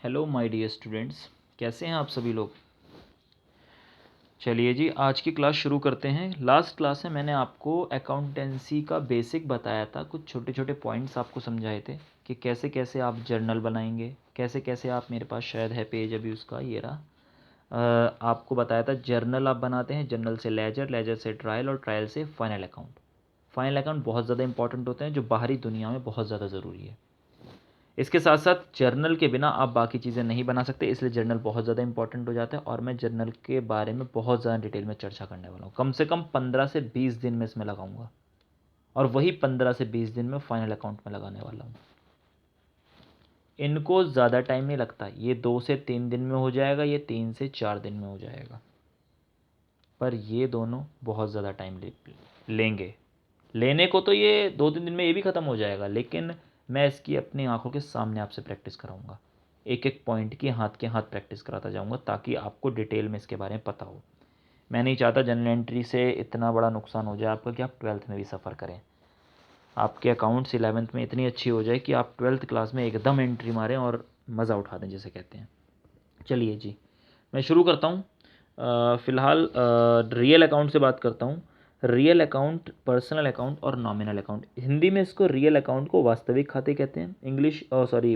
Hello my dear students, कैसे हैं आप सभी लोग। चलिए जी, आज की क्लास शुरू करते हैं। लास्ट क्लास में मैंने आपको अकाउंटेंसी का बेसिक बताया था, कुछ छोटे छोटे पॉइंट्स आपको समझाए थे कि कैसे कैसे आप जर्नल बनाएंगे, कैसे कैसे आप, मेरे पास शायद है पेज अभी उसका, ये रहा। आपको बताया था जर्नल आप बनाते हैं, जर्नल से लेजर, लेजर से ट्रायल और ट्रायल से फाइनल अकाउंट। फाइनल अकाउंट बहुत ज़्यादा इंपॉर्टेंट होते हैं, जो बाहरी दुनिया में बहुत ज़्यादा ज़रूरी है। इसके साथ साथ जर्नल के बिना आप बाकी चीज़ें नहीं बना सकते, इसलिए जर्नल बहुत ज़्यादा इंपॉर्टेंट हो जाता है। और मैं जर्नल के बारे में बहुत ज़्यादा डिटेल में चर्चा करने वाला हूँ। कम से कम 15 से 20 दिन में इसमें लगाऊंगा, और वही 15 से 20 दिन में फाइनल अकाउंट में लगाने वाला हूँ। इनको ज़्यादा टाइम नहीं लगता, ये 2 से 3 दिन में हो जाएगा, ये 3 से 4 दिन में हो जाएगा, पर ये दोनों बहुत ज़्यादा टाइम लेंगे। लेने को तो ये 2-3 दिन में ये भी ख़त्म हो जाएगा, लेकिन मैं इसकी अपनी आंखों के सामने आपसे प्रैक्टिस कराऊंगा। एक एक पॉइंट की हाथ के हाथ प्रैक्टिस कराता जाऊंगा, ताकि आपको डिटेल में इसके बारे में पता हो। मैं नहीं चाहता जनरल एंट्री से इतना बड़ा नुकसान हो जाए आपका कि आप 12th में भी सफ़र करें। आपके अकाउंट्स 11th में इतनी अच्छी हो जाए कि आप 12th क्लास में एकदम एंट्री मारें और मज़ा उठा दें, जैसे कहते हैं। चलिए जी, मैं शुरू करता हूँ। फ़िलहाल रियल अकाउंट से बात करता हूँ। रियल अकाउंट, पर्सनल अकाउंट और नॉमिनल अकाउंट। हिंदी में इसको रियल अकाउंट को वास्तविक खाते कहते हैं,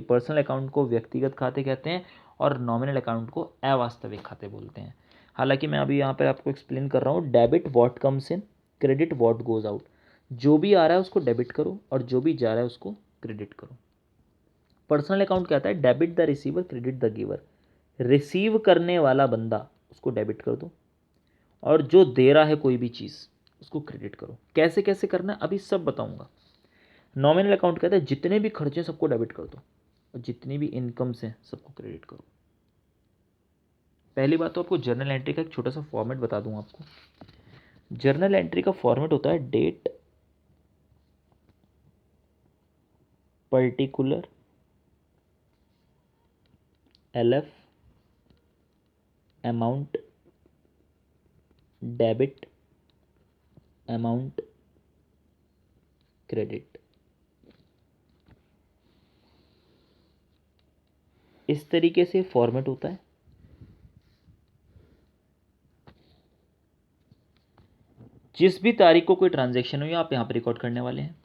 पर्सनल अकाउंट को व्यक्तिगत खाते कहते हैं, और नॉमिनल अकाउंट को अवास्तविक खाते बोलते हैं। हालांकि मैं अभी यहाँ पर आपको एक्सप्लेन कर रहा हूँ। Debit what comes in, credit what goes out. जो भी आ रहा है उसको डेबिट करो, और जो भी जा रहा है उसको क्रेडिट करो। पर्सनल अकाउंट कहता है debit the receiver, credit the giver. Receive करने वाला बंदा, उसको डेबिट कर दो, और जो दे रहा है कोई भी चीज़, उसको क्रेडिट करो। कैसे कैसे करना है अभी सब बताऊंगा। नॉमिनल अकाउंट कहता है जितने भी खर्चे सबको डेबिट कर दो, और जितनी भी इनकम्स हैं सबको क्रेडिट करो। पहली बात तो आपको जर्नल एंट्री का एक छोटा सा फॉर्मेट बता दूं आपको। जर्नल एंट्री का फॉर्मेट होता है date, particular, LF, amount, debit, amount, credit. इस तरीके से फॉर्मेट होता है। जिस भी तारीख को कोई ट्रांजैक्शन हुई आप यहाँ पर रिकॉर्ड करने वाले हैं।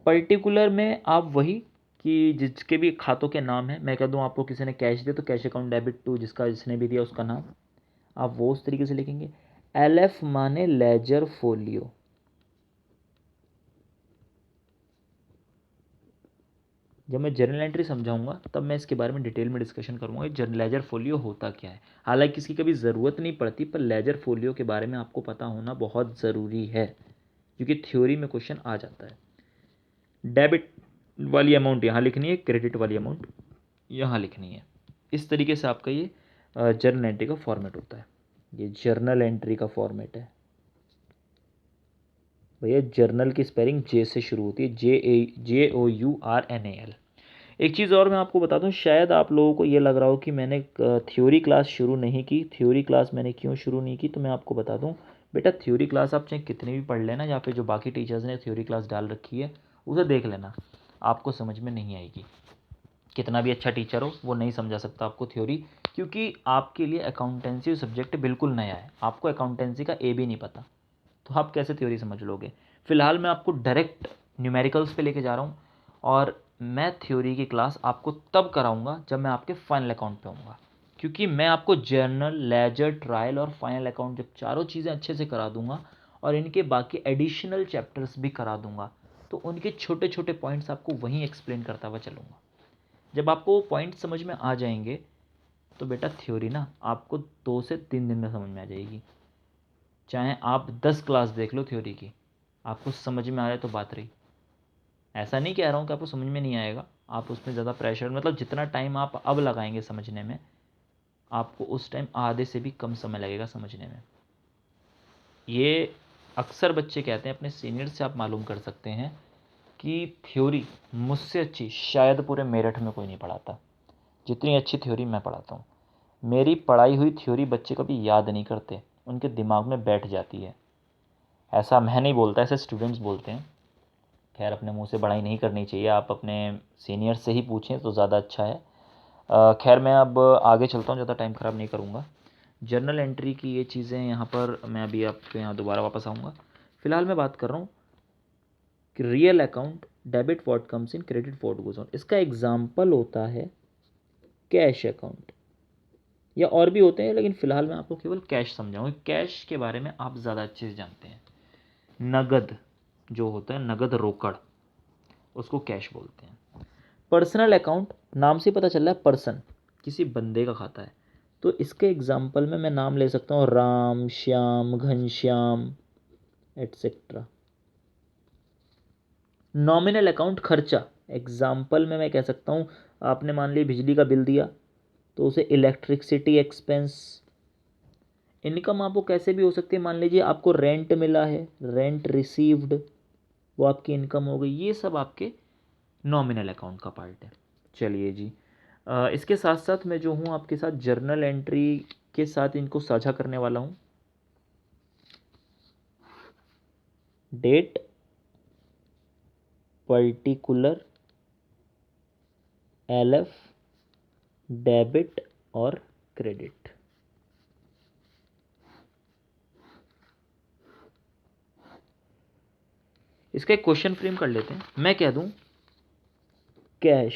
पर्टिकुलर में आप वही कि जिसके भी खातों के नाम है, मैं कह दूँ आपको किसी ने कैश दिया तो कैश अकाउंट डेबिट टू, जिसका जिसने भी दिया उसका नाम, आप वो उस तरीके से लिखेंगे। LF माने लेजर फोलियो। जब मैं जर्नल एंट्री समझाऊंगा तब मैं इसके बारे में डिटेल में डिस्कशन करूंगा लेजर फोलियो होता क्या है। हालांकि इसकी कभी ज़रूरत नहीं पड़ती, पर लेजर फोलियो के बारे में आपको पता होना बहुत ज़रूरी है, क्योंकि थ्योरी में क्वेश्चन आ जाता है। डेबिट वाली अमाउंट यहाँ लिखनी है, क्रेडिट वाली अमाउंट यहाँ लिखनी है। इस तरीके से आपका ये जर्नल एंट्री का फॉर्मेट होता है। ये जर्नल एंट्री का फॉर्मेट है भैया। जर्नल की स्पेलिंग जे से शुरू होती है, JOURNAL। एक चीज़ और मैं आपको बता दूं, शायद आप लोगों को ये लग रहा हो कि मैंने थ्योरी क्लास शुरू नहीं की। थ्योरी क्लास मैंने क्यों शुरू नहीं की, तो मैं आपको बता दूं बेटा, थ्योरी क्लास आप चाहे कितनी भी पढ़ लेना, या फिर जो बाकी टीचर्स ने थ्योरी क्लास डाल रखी है उसे देख लेना, आपको समझ में नहीं आएगी। कितना भी अच्छा टीचर हो वो नहीं समझा सकता आपको थ्योरी, क्योंकि आपके लिए अकाउंटेंसी सब्जेक्ट बिल्कुल नया है। आपको अकाउंटेंसी का ए भी नहीं पता, तो आप कैसे थ्योरी समझ लोगे। फ़िलहाल मैं आपको डायरेक्ट न्यूमेरिकल्स पे लेके जा रहा हूँ, और मैं थ्योरी की क्लास आपको तब कराऊंगा जब मैं आपके फाइनल अकाउंट पे होऊंगा, क्योंकि मैं आपको जर्नल, लेजर, ट्रायल और फाइनल अकाउंट जब चारों चीज़ें अच्छे से करा दूंगा, और इनके बाकी एडिशनल चैप्टर्स भी करा दूंगा, तो उनके छोटे छोटे पॉइंट्स आपको वहीं एक्सप्लेन करता हुआ चलूँगा। जब आपको वो पॉइंट समझ में आ जाएंगे तो बेटा थ्योरी ना आपको 2 से 3 दिन में समझ में आ जाएगी। चाहे आप 10 क्लास देख लो थ्योरी की, आपको समझ में आ जाए तो बात रही। ऐसा नहीं कह रहा हूँ कि आपको समझ में नहीं आएगा, आप उसमें ज़्यादा प्रेशर, मतलब जितना टाइम आप अब लगाएंगे समझने में, आपको उस टाइम आधे से भी कम समय लगेगा समझने में। ये अक्सर बच्चे कहते हैं, अपने सीनियर से आप मालूम कर सकते हैं कि थ्योरी मुझसे अच्छी शायद पूरे मेरठ में कोई नहीं पढ़ाता, जितनी अच्छी थ्योरी मैं पढ़ाता हूँ। मेरी पढ़ाई हुई थ्योरी बच्चे कभी याद नहीं करते, उनके दिमाग में बैठ जाती है। ऐसा मैं नहीं बोलता, ऐसे स्टूडेंट्स बोलते हैं। खैर, अपने मुंह से बड़ाई नहीं करनी चाहिए, आप अपने सीनियर से ही पूछें तो ज़्यादा अच्छा है। खैर मैं अब आगे चलता हूँ, ज़्यादा टाइम ख़राब नहीं करूँगा। जर्नल एंट्री की ये चीज़ें यहाँ पर मैं अभी आपके यहाँ दोबारा वापस आऊँगा। फ़िलहाल मैं बात कर रहा हूँ कि real account, debit what comes in, credit what goes on. इसका एग्जाम्पल होता है कैश अकाउंट, या और भी होते हैं लेकिन फ़िलहाल मैं आपको केवल कैश समझाऊँगा। कैश के बारे में आप ज़्यादा अच्छे से जानते हैं। नगद जो होता है, नगद रोकड़, उसको कैश बोलते हैं। पर्सनल अकाउंट, नाम से पता चल रहा है पर्सन, किसी बंदे का खाता है, तो इसके एग्जाम्पल में मैं नाम ले सकता हूँ Ram, Shyam, Ghanshyam etcetera. Nominal account, खर्चा, एग्जाम्पल में मैं कह सकता हूँ आपने मान ली बिजली का बिल दिया तो उसे इलेक्ट्रिसिटी एक्सपेंस। इनकम आपको कैसे भी हो सकती है, मान लीजिए आपको रेंट मिला है, रेंट रिसीव्ड, वो आपकी इनकम हो गई। ये सब आपके नॉमिनल अकाउंट का पार्ट है। चलिए जी, इसके साथ साथ मैं जो हूँ आपके साथ जर्नल एंट्री के साथ इनको साझा करने वाला हूँ। डेट, पर्टिकुलर, एलएफ, डेबिट और क्रेडिट। इसका एक क्वेश्चन फ्रेम कर लेते हैं। मैं कह दूं cash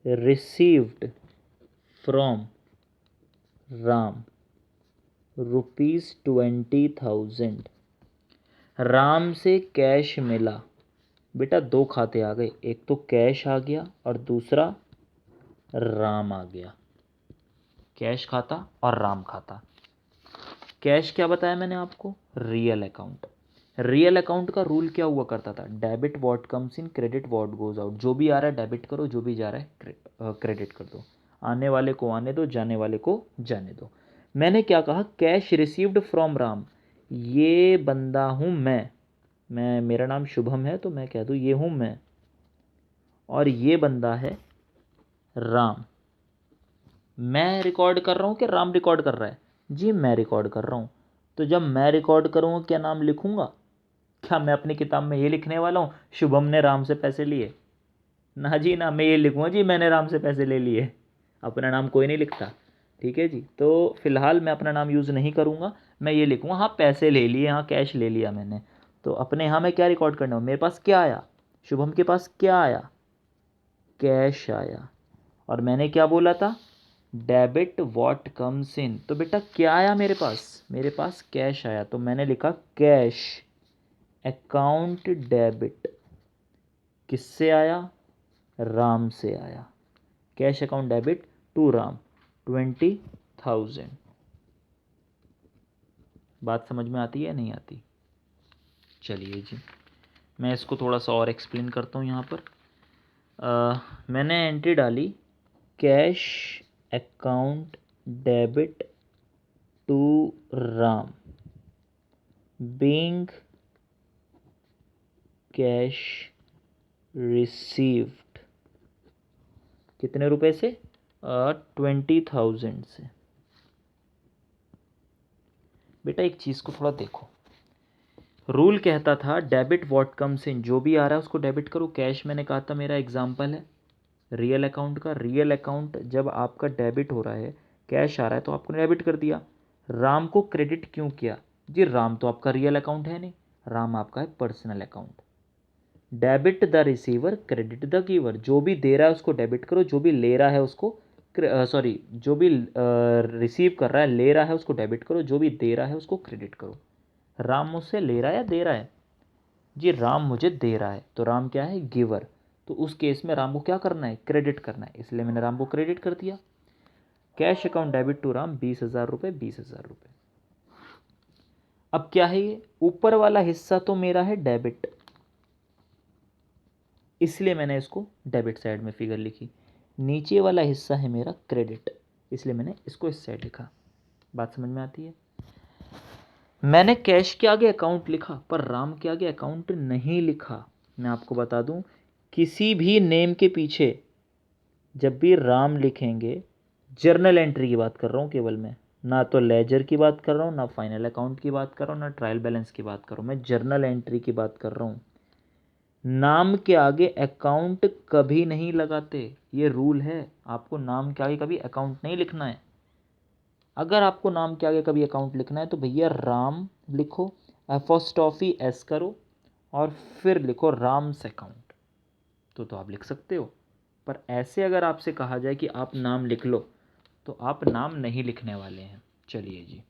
received from Ram ₹20,000। Ram से कैश मिला। बेटा दो खाते आ गए, एक तो कैश आ गया और दूसरा राम आ गया। कैश खाता और राम खाता। कैश क्या बताया मैंने आपको, रियल अकाउंट। रियल अकाउंट का रूल क्या हुआ करता था, debit what comes in, credit what goes out. जो भी आ रहा है डेबिट करो, जो भी जा रहा है क्रेडिट कर दो। आने वाले को आने दो, जाने वाले को जाने दो। मैंने क्या कहा, कैश रिसीव्ड फ्रॉम राम, ये बंदा हूँ मैं मेरा नाम शुभम है तो मैं कह दूँ ये हूँ मैं, और ये बंदा है राम। मैं रिकॉर्ड कर रहा हूँ कि राम रिकॉर्ड कर रहा है? जी मैं रिकॉर्ड कर रहा हूँ। तो जब मैं रिकॉर्ड करूँगा क्या नाम लिखूँगा? क्या मैं अपनी किताब में ये लिखने वाला हूँ शुभम ने राम से पैसे लिए? ना जी ना, मैं ये लिखूँगा जी मैंने राम से पैसे ले लिए। अपना नाम कोई नहीं लिखता, ठीक है जी। तो फिलहाल मैं अपना नाम यूज़ नहीं करूँगा, मैं ये लिखूँगा हाँ पैसे ले लिए, हाँ कैश ले लिया मैंने। तो अपने यहाँ मैं क्या रिकॉर्ड करना हो, मेरे पास क्या आया, शुभम के पास क्या आया, कैश आया। और मैंने क्या बोला था, डेबिट व्हाट कम्स इन। तो बेटा क्या आया मेरे पास कैश आया, तो मैंने लिखा कैश अकाउंट डेबिट। किससे आया, राम से आया। Cash account debit to Ram 20,000। बात समझ में आती है नहीं आती? चलिए जी, मैं इसको थोड़ा सा और एक्सप्लेन करता हूँ। यहाँ पर मैंने एंट्री डाली cash account debit to Ram being cash received. कितने रुपए से, 20,000 से। बेटा एक चीज़ को थोड़ा देखो, रूल कहता था डेबिट व्हाट कम्स इन, जो भी आ रहा है उसको डेबिट करो। कैश मैंने कहा था मेरा एग्जाम्पल है रियल अकाउंट का। रियल अकाउंट जब आपका डेबिट हो रहा है, कैश आ रहा है तो आपको डेबिट कर दिया। राम को क्रेडिट क्यों किया? जी राम तो आपका रियल अकाउंट है नहीं, राम आपका है personal account. Debit the receiver, credit the giver. जो भी दे रहा है उसको डेबिट करो, जो भी ले रहा है उसको सॉरी जो भी रिसीव कर रहा है ले रहा है उसको डेबिट करो, जो भी दे रहा है उसको क्रेडिट करो। राम मुझसे ले रहा है या दे रहा है? जी राम मुझे दे रहा है, तो राम क्या है, गिवर। तो उस केस में राम को क्या करना है, क्रेडिट करना है, इसलिए मैंने राम को क्रेडिट कर दिया। Cash account debit to Ram 20,000 रुपये, 20,000 रुपये। अब क्या है, ये ऊपर वाला हिस्सा तो मेरा है डेबिट, इसलिए मैंने इसको डेबिट साइड में फिगर लिखी। नीचे वाला हिस्सा है मेरा क्रेडिट, इसलिए मैंने इसको इस साइड लिखा। बात समझ में आती है? मैंने कैश के आगे अकाउंट लिखा पर राम के आगे अकाउंट नहीं लिखा। मैं आपको बता दूं, किसी भी नेम के पीछे जब भी राम लिखेंगे, जर्नल एंट्री की बात कर रहा हूँ केवल मैं, ना तो लेजर की बात कर रहा हूँ, ना फाइनल अकाउंट की बात कर रहा हूँ, ना ट्रायल बैलेंस की बात कर रहा हूँ, मैं जर्नल एंट्री की बात कर रहा हूँ। नाम के आगे अकाउंट कभी नहीं लगाते, ये रूल है। आपको नाम के आगे कभी अकाउंट नहीं लिखना है। अगर आपको नाम के आगे कभी अकाउंट लिखना है तो भैया राम लिखो, एपोस्ट्रॉफी एस करो और फिर लिखो राम्स अकाउंट, तो आप लिख सकते हो। पर ऐसे अगर आपसे कहा जाए कि आप नाम लिख लो तो आप नाम नहीं लिखने वाले हैं। चलिए जी,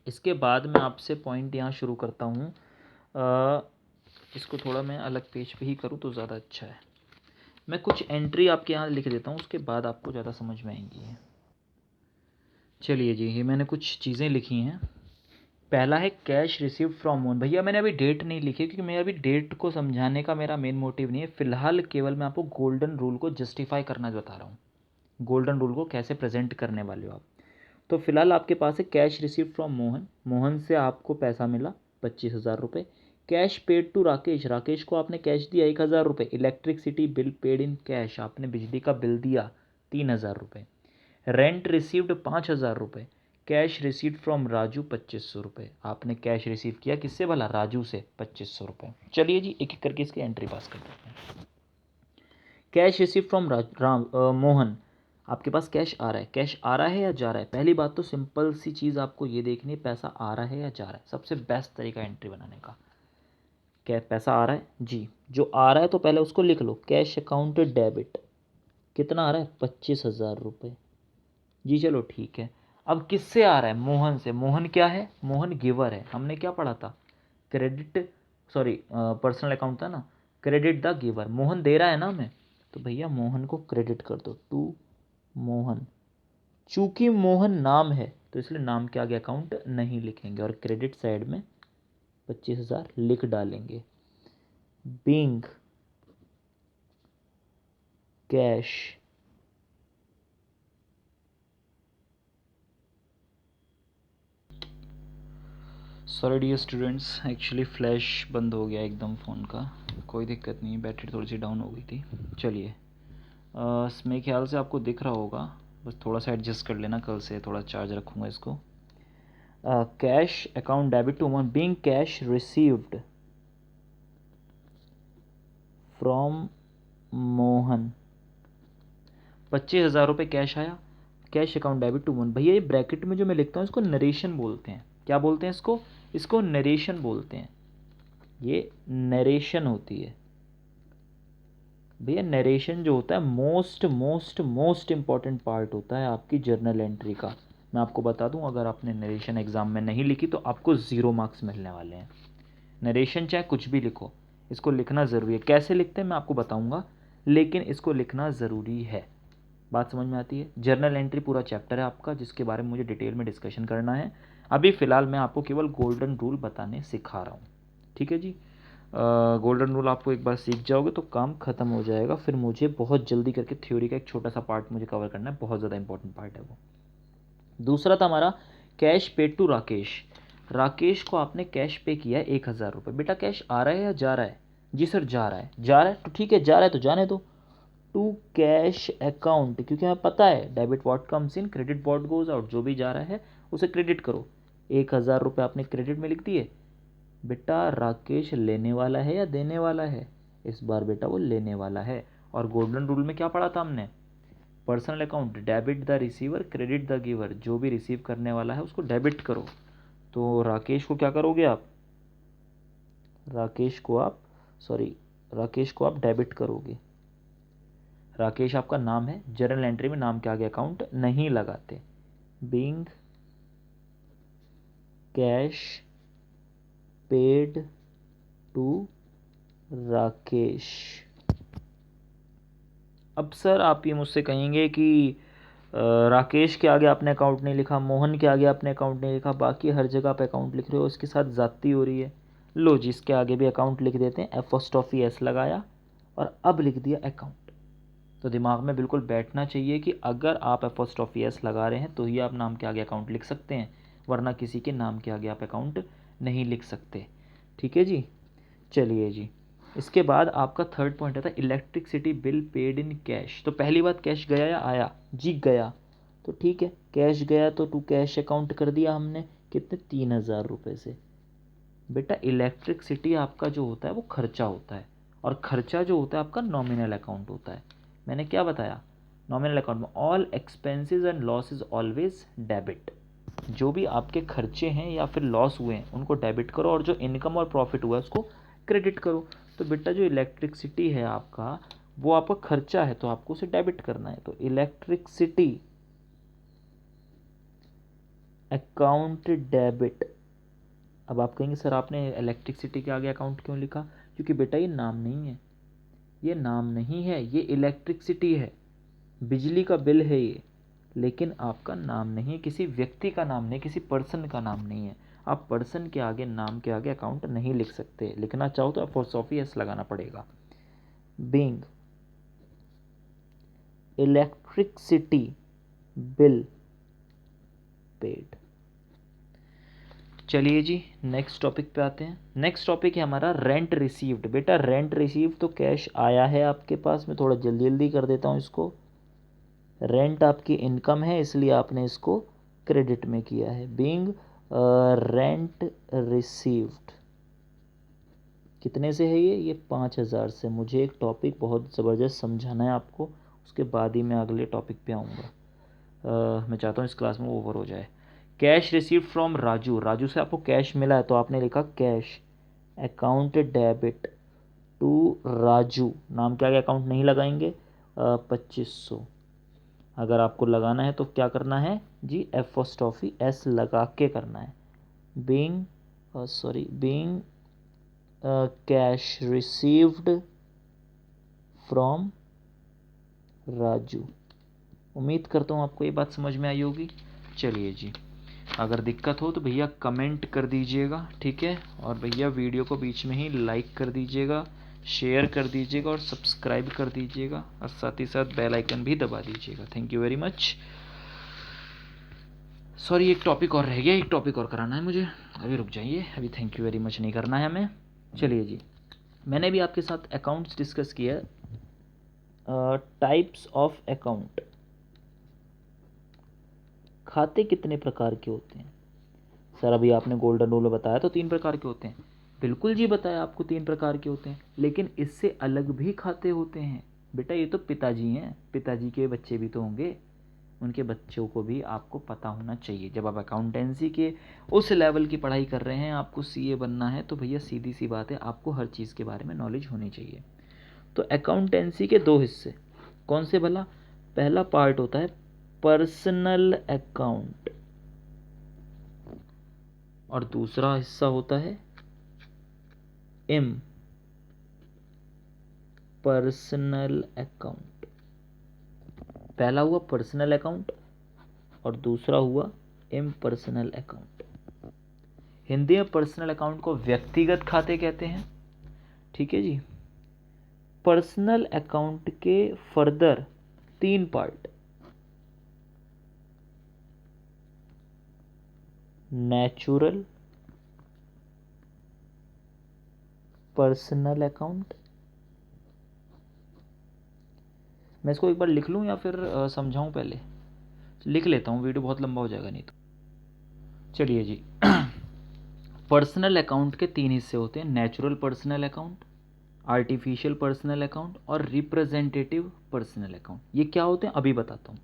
इसके बाद मैं आपसे पॉइंट यहाँ शुरू करता हूँ। इसको थोड़ा मैं अलग पेज पे ही करूँ तो ज़्यादा अच्छा है। मैं कुछ एंट्री आपके यहाँ लिख देता हूँ, उसके बाद आपको ज़्यादा समझ में आएंगी। चलिए जी, ये मैंने कुछ चीज़ें लिखी हैं। पहला है कैश रिसीव फ्रॉम मोहन। भैया मैंने अभी डेट नहीं लिखी क्योंकि मैं अभी डेट को समझाने का मेरा मेन मोटिव नहीं है। फ़िलहाल केवल मैं आपको गोल्डन रूल को जस्टिफाई करना बता रहा हूँ, गोल्डन रूल को कैसे प्रेजेंट करने वाले हो आप। तो फिलहाल आपके पास है cash receive from Mohan, Mohan से आपको पैसा मिला 25,000 रुपये। Cash paid to Rakesh, Rakesh को आपने कैश दिया 1,000 रुपये। Electricity bill paid in cash, आपने बिजली का बिल दिया 3,000 रुपये। रेंट रिसीव्ड 5,000 रुपये। कैश रिसीव्ड फ्रॉम राजू 2,500 रुपये, आपने कैश रिसीव किया किससे भला, राजू से 2,500 रुपये। चलिए जी, एक एक करके इसके एंट्री पास कर देते हैं। कैश रिसीव फ्रॉम मोहन, आपके पास कैश आ रहा है। कैश आ रहा है या जा रहा है? पहली बात तो सिंपल सी चीज़ आपको ये देखनी है, पैसा आ रहा है या जा रहा है। सबसे बेस्ट तरीका एंट्री बनाने का, क्या पैसा आ रहा है जी, जो आ रहा है तो पहले उसको लिख लो, कैश अकाउंट डेबिट। कितना आ रहा है? 25,000 रुपये जी। चलो ठीक है। अब किससे आ रहा है? मोहन से। मोहन क्या है? मोहन गिवर है। हमने क्या पढ़ा था? क्रेडिट, सॉरी पर्सनल अकाउंट था ना, क्रेडिट द गिवर। मोहन दे रहा है ना हमें, तो भैया मोहन को क्रेडिट कर दो, टू मोहन। चूंकि मोहन नाम है तो इसलिए नाम के आगे अकाउंट नहीं लिखेंगे और क्रेडिट साइड में 25,000 लिख डालेंगे। Being cash sorry dear students, actually flash बंद हो गया एकदम फ़ोन का। कोई दिक्कत नहीं, बैटरी थोड़ी सी डाउन हो गई थी। चलिए, मेरे ख्याल से आपको दिख रहा होगा, बस थोड़ा सा एडजस्ट कर लेना, कल से थोड़ा चार्ज रखूँगा इसको। Cash account debit to Mohan, being cash received from Mohan, 25,000 रुपये कैश आया। Cash account debit to Mohan. भैया ये ब्रैकेट में जो मैं लिखता हूँ इसको नरेशन बोलते हैं। क्या बोलते हैं इसको? इसको नरेशन बोलते हैं। ये नरेशन होती है भैया। नरेशन जो होता है most most most important part होता है आपकी जर्नल एंट्री का। मैं आपको बता दूं, अगर आपने नरेशन एग्ज़ाम में नहीं लिखी तो आपको 0 मार्क्स मिलने वाले हैं। नरेशन चाहे कुछ भी लिखो, इसको लिखना ज़रूरी है। कैसे लिखते हैं मैं आपको बताऊंगा, लेकिन इसको लिखना ज़रूरी है। बात समझ में आती है? जर्नल एंट्री पूरा चैप्टर है आपका, जिसके बारे में मुझे डिटेल में डिस्कशन करना है। अभी फ़िलहाल मैं आपको केवल गोल्डन रूल बताने सिखा रहा हूँ, ठीक है जी। गोल्डन रूल आपको एक बार सीख जाओगे तो काम ख़त्म हो जाएगा। फिर मुझे बहुत जल्दी करके थ्योरी का एक छोटा सा पार्ट मुझे कवर करना है, बहुत ज़्यादा इंपॉर्टेंट पार्ट है वो। दूसरा था हमारा cash paid to Rakesh. Rakesh को आपने कैश पे किया है 1,000 रुपये। बेटा कैश आ रहा है या जा रहा है? जी सर जा रहा है। जा रहा है तो ठीक है, जा रहा है तो जाने दो, टू कैश अकाउंट, क्योंकि हमें पता है debit what comes in, credit what goes out. जो भी जा रहा है उसे क्रेडिट करो। 1,000 रुपये आपने क्रेडिट में लिख दिए। बेटा राकेश लेने वाला है या देने वाला है? इस बार बेटा वो लेने वाला है। और गोल्डन रूल में क्या पढ़ा था हमने? Personal account debit the receiver credit the giver. जो भी रिसीव करने वाला है उसको डेबिट करो। तो राकेश को क्या करोगे आप? राकेश को आप डेबिट करोगे। राकेश आपका नाम है, जर्नल एंट्री में नाम के आगे अकाउंट नहीं लगाते। Being cash paid to Rakesh. अब सर आप ये मुझसे कहेंगे कि राकेश के आगे आपने अकाउंट नहीं लिखा, मोहन के आगे आपने अकाउंट नहीं लिखा, बाकी हर जगह पे अकाउंट लिख रहे हो, इसके साथ ज़्यादती हो रही है। लो जी, इसके आगे भी अकाउंट लिख देते हैं। एपोस्ट्रॉफी एस लगाया और अब लिख दिया अकाउंट। तो दिमाग में बिल्कुल बैठना चाहिए कि अगर आप एपोस्ट्रॉफी एस लगा रहे हैं तो ही आप नाम के आगे अकाउंट लिख सकते हैं, वरना किसी के नाम के आगे आप अकाउंट नहीं लिख सकते। ठीक है जी। चलिए जी, इसके बाद आपका थर्ड पॉइंट आता है electricity bill paid in cash. तो पहली बात, कैश गया या आया? जी गया। तो ठीक है, कैश गया तो टू कैश अकाउंट कर दिया हमने। कितने? 3,000 रुपये से। बेटा इलेक्ट्रिसिटी आपका जो होता है वो खर्चा होता है, और खर्चा जो होता है आपका नॉमिनल अकाउंट होता है। मैंने क्या बताया, नॉमिनल अकाउंट में all expenses and loss is always debit. जो भी आपके खर्चे हैं या फिर लॉस हुए हैं उनको डेबिट करो, और जो इनकम और प्रॉफिट हुआ है उसको क्रेडिट करो। तो बेटा जो इलेक्ट्रिसिटी है आपका, वो आपका खर्चा है, तो आपको उसे डेबिट करना है। तो इलेक्ट्रिसिटी अकाउंट डेबिट। अब आप कहेंगे सर आपने इलेक्ट्रिसिटी के आगे अकाउंट क्यों लिखा? क्योंकि बेटा ये नाम नहीं है, ये नाम नहीं है, ये इलेक्ट्रिसिटी है, बिजली का बिल है ये, लेकिन आपका नाम नहीं है, किसी व्यक्ति का नाम नहीं, किसी पर्सन का नाम नहीं है। आप पर्सन के आगे, नाम के आगे अकाउंट नहीं लिख सकते। लिखना चाहो तो अपोस्ट्रोफी एस लगाना पड़ेगा। Being electricity bill paid. चलिए जी नेक्स्ट टॉपिक पे आते हैं। नेक्स्ट टॉपिक है हमारा रेंट रिसीव्ड। बेटा रेंट रिसीव्ड तो कैश आया है आपके पास, मैं थोड़ा जल्दी जल्दी कर देता हूँ इसको। रेंट आपकी इनकम है, इसलिए आपने इसको क्रेडिट में किया है। बीइंग रेंट रिसीव्ड कितने से है ये 5,000 से। मुझे एक टॉपिक बहुत ज़बरदस्त समझाना है आपको, उसके बाद ही मैं अगले टॉपिक पे आऊँगा। मैं चाहता हूँ इस क्लास में ओवर हो जाए। Cash receive from Raju. Raju से आपको कैश मिला है तो आपने लिखा cash account debit to Raju. नाम के आगे अकाउंट नहीं लगाएंगे। 2500 अगर आपको लगाना है तो क्या करना है जी, एपोस्ट्रोफी एस लगा के करना है। Being being cash received from Raju. उम्मीद करता हूँ आपको ये बात समझ में आई होगी। चलिए जी, अगर दिक्कत हो तो भैया कमेंट कर दीजिएगा, ठीक है। और भैया वीडियो को बीच में ही लाइक कर दीजिएगा, शेयर कर दीजिएगा और सब्सक्राइब कर दीजिएगा, और साथ ही साथ बेल आइकन भी दबा दीजिएगा। Thank you very much. Sorry एक टॉपिक और रह गया, एक टॉपिक और कराना है मुझे, अभी रुक जाइए, अभी थैंक यू वेरी मच नहीं करना है हमें। चलिए जी, मैंने भी आपके साथ अकाउंट्स डिस्कस किया, टाइप्स ऑफ अकाउंट। खाते कितने प्रकार के होते हैं? सर अभी आपने गोल्डन रूल बताया तो 3 प्रकार के होते हैं। बिल्कुल जी बताया आपको 3 प्रकार के होते हैं, लेकिन इससे अलग भी खाते होते हैं। बेटा ये तो पिताजी हैं, पिताजी के बच्चे भी तो होंगे, उनके बच्चों को भी आपको पता होना चाहिए। जब आप अकाउंटेंसी के उस लेवल की पढ़ाई कर रहे हैं, आपको सीए बनना है, तो भैया सीधी सी बात है, आपको हर चीज़ के बारे में नॉलेज होनी चाहिए। तो अकाउंटेंसी के 2 हिस्से कौन से भला? पहला पार्ट होता है पर्सनल अकाउंट, और दूसरा हिस्सा होता है पर्सनल अकाउंट। पहला हुआ पर्सनल अकाउंट और दूसरा हुआ इम्पर्सनल अकाउंट। हिंदी में पर्सनल अकाउंट को व्यक्तिगत खाते कहते हैं, ठीक है जी। पर्सनल अकाउंट के further 3 part, natural personal account. मैं इसको एक बार लिख लूँ या फिर समझाऊँ? पहले लिख लेता हूँ, वीडियो बहुत लंबा हो जाएगा नहीं तो। चलिए जी पर्सनल अकाउंट के 3 हिस्से होते हैं, natural personal account, artificial personal account और रिप्रेजेंटेटिव पर्सनल अकाउंट। ये क्या होते हैं अभी बताता हूँ।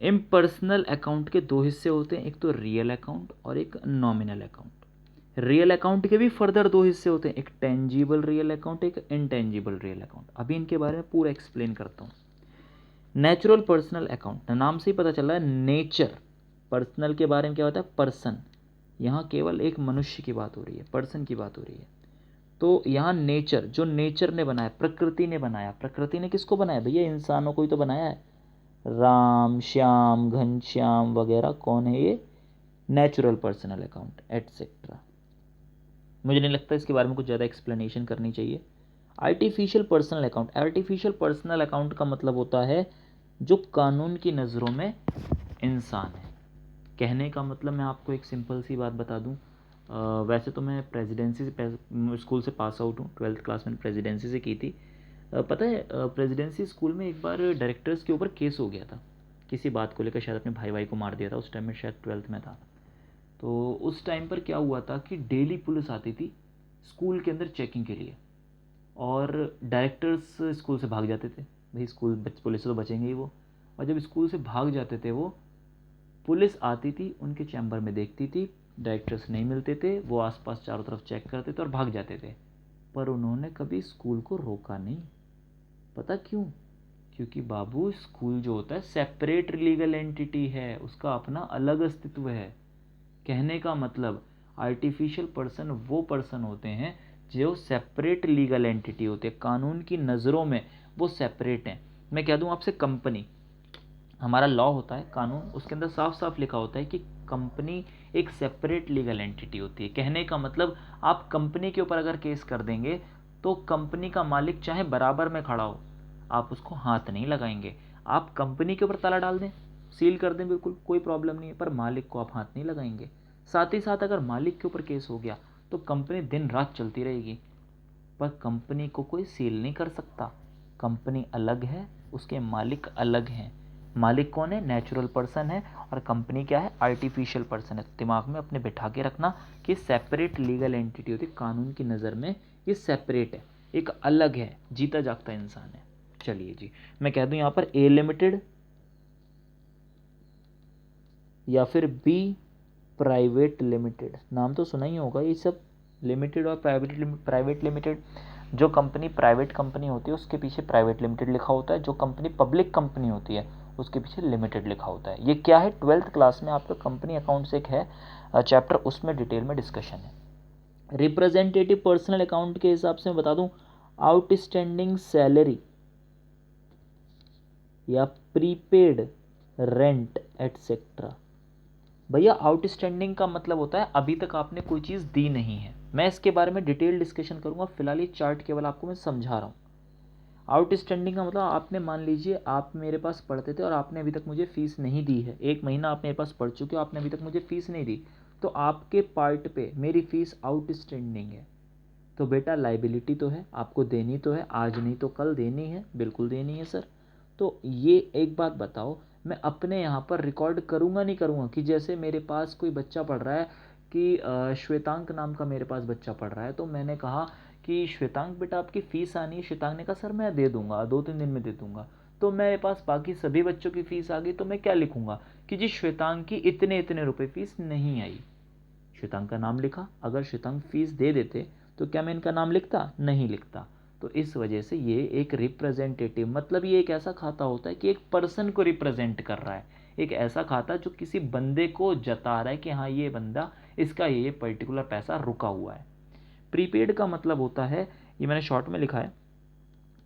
इम्पर्सनल अकाउंट के 2 हिस्से होते हैं, एक तो रियल अकाउंट और एक नॉमिनल अकाउंट। रियल अकाउंट के भी फर्दर 2 हिस्से होते हैं, एक टेंजिबल रियल अकाउंट, एक इनटेंजिबल रियल अकाउंट। अभी इनके बारे में पूरा एक्सप्लेन करता हूँ। नेचुरल पर्सनल अकाउंट, नाम से ही पता चल रहा है नेचर। पर्सनल के बारे में क्या होता है? पर्सन। यहाँ केवल एक मनुष्य की बात हो रही है, पर्सन की बात हो रही है। तो यहाँ नेचर, जो नेचर ने बनाया, प्रकृति ने बनाया। प्रकृति ने किसको बनाया भैया? इंसानों को ही तो बनाया है, राम श्याम घनश्याम वगैरह। कौन है ये? Natural personal account etcetera. मुझे नहीं लगता इसके बारे में कुछ ज़्यादा एक्सप्लेनेशन करनी चाहिए। Artificial personal account, artificial personal account का मतलब होता है जो कानून की नज़रों में इंसान है। कहने का मतलब मैं आपको एक सिंपल सी बात बता दूं, वैसे तो मैं प्रेसिडेंसी से स्कूल से पास आउट हूँ, 12th क्लास मैंने प्रेसिडेंसी से की थी। पता है प्रेसिडेंसी स्कूल में एक बार डायरेक्टर्स के ऊपर केस हो गया था, किसी बात को लेकर, शायद अपने भाई को मार दिया था। उस टाइम में शायद 12th में था। तो उस टाइम पर क्या हुआ था कि डेली पुलिस आती थी स्कूल के अंदर चेकिंग के लिए। और डायरेक्टर्स स्कूल से भाग जाते थे, भाई स्कूल पुलिस से तो बचेंगे ही वो। और जब स्कूल से भाग जाते थे वो, पुलिस आती थी उनके चैम्बर में, देखती थी डायरेक्टर्स नहीं मिलते थे, वो आसपास चारों तरफ चेक करते थे और भाग जाते थे। पर उन्होंने कभी स्कूल को रोका नहीं। पता क्यों? क्योंकि बाबू स्कूल जो होता है सेपरेट लीगल एंटिटी है, उसका अपना अलग अस्तित्व है। कहने का मतलब आर्टिफिशियल पर्सन वो पर्सन होते हैं जो सेपरेट लीगल एंटिटी होते हैं, कानून की नज़रों में वो सेपरेट हैं। मैं कह दूं आपसे, कंपनी, हमारा लॉ होता है कानून, उसके अंदर साफ साफ लिखा होता है कि कंपनी एक सेपरेट लीगल एंटिटी होती है। कहने का मतलब आप कंपनी के ऊपर अगर केस कर देंगे तो कंपनी का मालिक चाहे बराबर में खड़ा हो, आप उसको हाथ नहीं लगाएंगे। आप कंपनी के ऊपर ताला डाल दें, सील कर दें, बिल्कुल कोई प्रॉब्लम नहीं है, पर मालिक को आप हाथ नहीं लगाएंगे। साथ ही साथ अगर मालिक के ऊपर केस हो गया तो कंपनी दिन रात चलती रहेगी, पर कंपनी को कोई सील नहीं कर सकता। कंपनी अलग है, उसके मालिक अलग हैं। मालिक कौन है? नेचुरल पर्सन है, और कंपनी क्या है? आर्टिफिशियल पर्सन है। दिमाग में अपने बिठा के रखना कि सेपरेट लीगल एंटिटी होती है, कानून की नज़र में ये सेपरेट है, एक अलग है, जीता जागता इंसान है। चलिए जी, मैं कह दूं यहाँ पर ए लिमिटेड या फिर बी प्राइवेट लिमिटेड, नाम तो सुना ही होगा ये सब, लिमिटेड और प्राइवेट लिमिटेड। जो कंपनी प्राइवेट कंपनी होती है उसके पीछे प्राइवेट लिमिटेड लिखा होता है, जो कंपनी पब्लिक कंपनी होती है उसके पीछे लिमिटेड लिखा होता है। ये क्या है? 12th क्लास में आपका कंपनी अकाउंट्स एक है चैप्टर, उसमें डिटेल में डिस्कशन है। रिप्रेजेंटेटिव पर्सनल अकाउंट के हिसाब से मैं बता दूं, आउटस्टैंडिंग सैलरी या प्रीपेड रेंट एटसेट्रा। भैया आउटस्टैंडिंग का मतलब होता है अभी तक आपने कोई चीज़ दी नहीं है। मैं इसके बारे में डिटेल डिस्कशन करूंगा, फिलहाल ये चार्ट केवल आपको मैं समझा रहा हूँ। आउटस्टैंडिंग का मतलब, आपने मान लीजिए आप मेरे पास पढ़ते थे और आपने अभी तक मुझे फ़ीस नहीं दी है, 1 महीना आप मेरे पास पढ़ चुके हो, आपने अभी तक मुझे फ़ीस नहीं दी, तो आपके पार्ट पे मेरी फ़ीस आउटस्टैंडिंग है। तो बेटा लाइबिलिटी तो है, आपको देनी तो है, आज नहीं तो कल देनी है, बिल्कुल देनी है सर। तो ये एक बात बताओ, मैं अपने यहाँ पर रिकॉर्ड करूँगा नहीं करूँगा कि जैसे मेरे पास कोई बच्चा पढ़ रहा है कि श्वेतांक नाम का मेरे पास बच्चा पढ़ रहा है, तो मैंने कहा कि श्वेतांक बेटा आपकी फ़ीस आनी है। श्वेतांक ने कहा सर मैं दे दूँगा, 2-3 दिन में दे दूँगा। तो मेरे पास बाकी सभी बच्चों की फ़ीस आ गई, तो मैं क्या लिखूँगा कि जी श्वेतांक की इतने इतने रुपए फ़ीस नहीं आई। श्वेतांक का नाम लिखा, अगर श्वेतांक फ़ीस दे देते तो क्या मैं इनका नाम लिखता? नहीं लिखता। तो इस वजह से ये एक रिप्रेजेंटेटिव, मतलब ये एक ऐसा खाता होता है कि एक पर्सन को रिप्रेजेंट कर रहा है, एक ऐसा खाता जो किसी बंदे को जता रहा है कि हाँ ये बंदा, इसका ये पर्टिकुलर पैसा रुका हुआ है। प्रीपेड का मतलब होता है, ये मैंने शॉर्ट में लिखा है,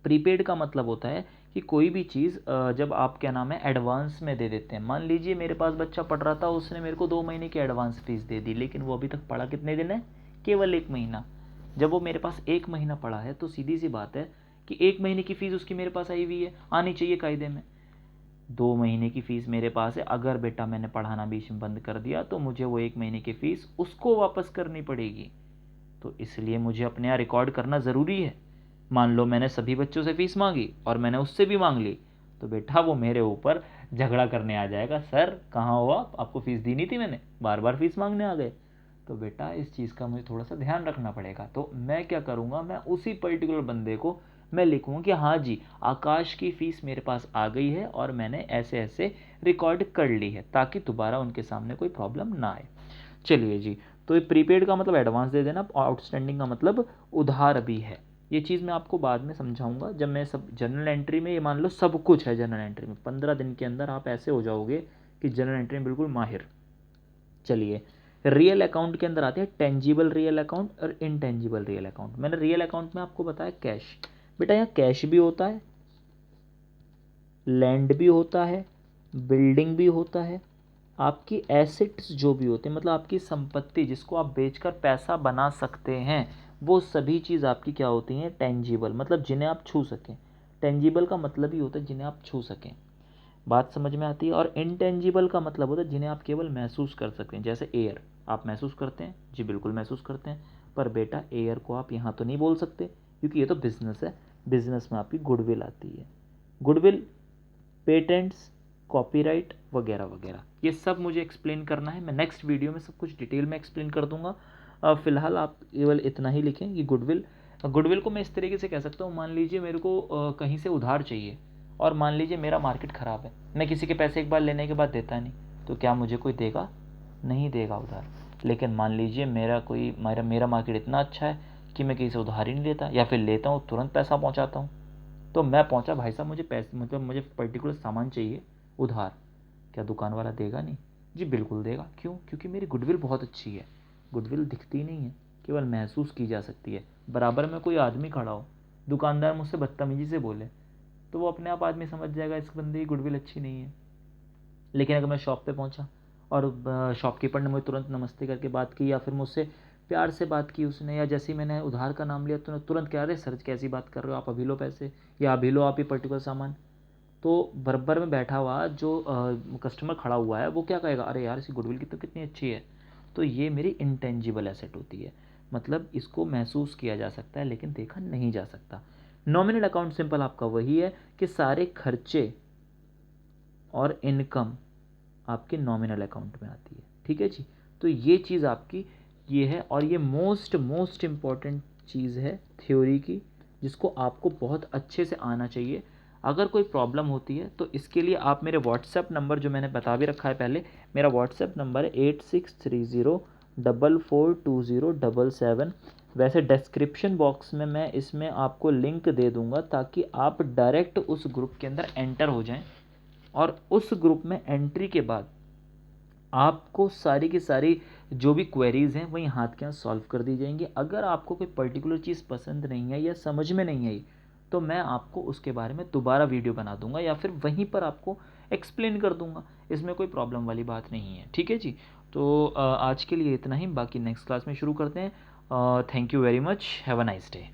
प्रीपेड का मतलब होता है कि कोई भी चीज़ जब आप क्या नाम है एडवांस में दे देते हैं। मान लीजिए मेरे पास बच्चा पढ़ रहा था, उसने मेरे को 2 महीने की एडवांस फीस दे दी, लेकिन वो अभी तक पढ़ा कितने दिन है? केवल 1 महीना। जब वो मेरे पास 1 महीना पढ़ा है तो सीधी सी बात है कि 1 महीने की फ़ीस उसकी मेरे पास आई हुई है, आनी चाहिए कायदे में। 2 महीने की फ़ीस मेरे पास है, अगर बेटा मैंने पढ़ाना बीच में बंद कर दिया तो मुझे वो 1 महीने की फ़ीस उसको वापस करनी पड़ेगी। तो इसलिए मुझे अपने यहाँ रिकॉर्ड करना ज़रूरी है। मान लो मैंने सभी बच्चों से फ़ीस मांगी और मैंने उससे भी मांग ली, तो बेटा वो मेरे ऊपर झगड़ा करने आ जाएगा, सर कहाँ हो आप, आपको फ़ीस दी नहीं थी मैंने, बार बार फ़ीस मांगने आ गए। तो बेटा इस चीज़ का मुझे थोड़ा सा ध्यान रखना पड़ेगा। तो मैं क्या करूँगा, मैं उसी पर्टिकुलर बंदे को मैं लिखूँगा कि हाँ जी आकाश की फ़ीस मेरे पास आ गई है और मैंने ऐसे ऐसे रिकॉर्ड कर ली है, ताकि दोबारा उनके सामने कोई प्रॉब्लम ना आए। चलिए जी, तो ये प्रीपेड का मतलब एडवांस दे देना, आउटस्टैंडिंग का मतलब उधार भी है। ये चीज़ मैं आपको बाद में समझाऊंगा जब मैं सब जनरल एंट्री में, ये मान लो सब कुछ है जनरल एंट्री में, 15 दिन के अंदर आप ऐसे हो जाओगे कि जनरल एंट्री में बिल्कुल माहिर। चलिए, रियल अकाउंट के अंदर आते हैं टेंजिबल रियल अकाउंट और इनटेंजिबल रियल अकाउंट। मैंने रियल अकाउंट में आपको बताया कैश, बेटा यहाँ कैश भी होता है, लैंड भी होता है, बिल्डिंग भी होता है, आपकी एसेट्स जो भी होते हैं, मतलब आपकी संपत्ति जिसको आप बेचकर पैसा बना सकते हैं, वो सभी चीज़ आपकी क्या होती हैं? टेंजिबल, मतलब जिन्हें आप छू सकें। टेंजिबल का मतलब ही होता है जिन्हें आप छू सकें। बात समझ में आती है? और इनटेंजिबल का मतलब होता है जिन्हें आप केवल महसूस कर सकते हैं। जैसे एयर, आप महसूस करते हैं? जी बिल्कुल महसूस करते हैं, पर बेटा एयर को आप यहाँ तो नहीं बोल सकते क्योंकि ये तो बिजनेस है, बिजनेस में आपकी गुडविल आती है। गुडविल, पेटेंट्स, कॉपीराइट वगैरह वगैरह, ये सब मुझे एक्सप्लेन करना है। मैं नेक्स्ट वीडियो में सब कुछ डिटेल में एक्सप्लेन कर दूंगा। फ़िलहाल आप केवल इतना ही लिखें कि गुडविल गुडविल को मैं इस तरीके से कह सकता हूँ, मान लीजिए मेरे को कहीं से उधार चाहिए और मान लीजिए मेरा मार्केट ख़राब है, मैं किसी के पैसे एक बार लेने के बाद देता नहीं, तो क्या मुझे कोई देगा? नहीं देगा उधार। लेकिन मान लीजिए मेरा मार्केट इतना अच्छा है कि मैं किसी से उधार ही नहीं लेता, या फिर लेता हूँ तुरंत पैसा पहुँचाता हूँ। तो मैं पहुँचा, भाई साहब मुझे पैसे, मतलब मुझे पर्टिकुलर सामान चाहिए उधार, क्या दुकान वाला देगा नहीं? जी बिल्कुल देगा। क्यों? क्योंकि मेरी गुडविल बहुत अच्छी है। गुडविल दिखती नहीं है, केवल महसूस की जा सकती है। बराबर में कोई आदमी खड़ा हो, दुकानदार मुझसे बदतमीजी से बोले, तो वो अपने आप आदमी समझ जाएगा इस बंदे की गुडविल अच्छी नहीं है। लेकिन अगर मैं शॉप पे पहुंचा और शॉपकीपर ने मुझे तुरंत नमस्ते करके बात की, या फिर मुझसे प्यार से बात की उसने, या जैसे ही मैंने उधार का नाम लिया तो तुरंत कह रहे सर कैसी बात कर रहे हो आप, अभी लो पैसे, या अभी लो आप ये पर्टिकुलर सामान, तो बराबर में बैठा हुआ जो कस्टमर खड़ा हुआ है वो क्या कहेगा? अरे यार इसकी गुडविल कितनी अच्छी है। तो ये मेरी इंटेंजिबल एसेट होती है, मतलब इसको महसूस किया जा सकता है लेकिन देखा नहीं जा सकता। नॉमिनल अकाउंट सिंपल आपका वही है कि सारे खर्चे और इनकम आपके नॉमिनल अकाउंट में आती है। ठीक है जी, तो ये चीज़ आपकी ये है, और ये मोस्ट इम्पॉर्टेंट चीज़ है थ्योरी की, जिसको आपको बहुत अच्छे से आना चाहिए। अगर कोई प्रॉब्लम होती है तो इसके लिए आप मेरे व्हाट्सएप नंबर, जो मैंने बता भी रखा है पहले, मेरा व्हाट्सएप नंबर है 8630442077। वैसे डिस्क्रिप्शन बॉक्स में मैं इसमें आपको लिंक दे दूंगा ताकि आप डायरेक्ट उस ग्रुप के अंदर एंटर हो जाएं, और उस ग्रुप में एंट्री के बाद आपको सारी की सारी जो भी क्वेरीज़ हैं वही हाथ के हाथ सॉल्व कर दी जाएंगी। अगर आपको कोई पर्टिकुलर चीज़ पसंद नहीं आई या समझ में नहीं आई तो मैं आपको उसके बारे में दोबारा वीडियो बना दूंगा, या फिर वहीं पर आपको एक्सप्लेन कर दूंगा। इसमें कोई प्रॉब्लम वाली बात नहीं है। ठीक है जी, तो आज के लिए इतना ही, बाकी नेक्स्ट क्लास में शुरू करते हैं। Thank you very much, have a nice day.